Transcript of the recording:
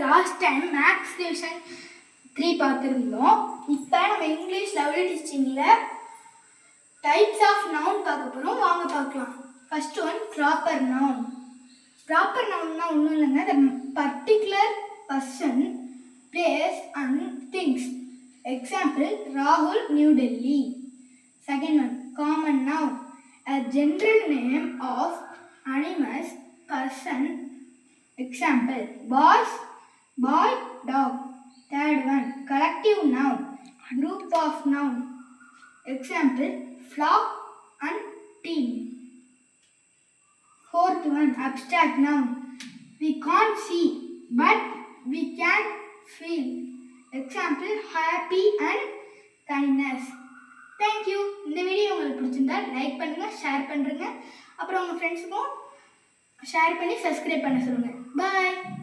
Last time maths division 3 பார்த்துருந்தோம். இப்போ நம்ம இங்கிலீஷ் லெவல் டீச்சிங்கில் டைப்ஸ் ஆஃப் நவுன் பார்க்க போகிறோம். வாங்க பார்க்கலாம். First one proper noun. ப்ராப்பர் நவுன்னா ஒன்றும் இல்லைங்க, the particular person, place and things. Example ராகுல், new Delhi. Second one common noun, a general name of animals, person. Example boys, boy, dog. Third one collective noun, group of noun. Example flock and team. Fourth one abstract noun, we can't see but we can feel. Example happy and kindness. Thank you. இந்த video உங்களுக்கு பிடிச்சிருந்தா like பண்ணுங்க, share பண்ணுங்க, அப்புறம் உங்க ஃப்ரெண்ட்ஸுக்கும் share பண்ணி subscribe பண்ண சொல்லுங்க. பாய்.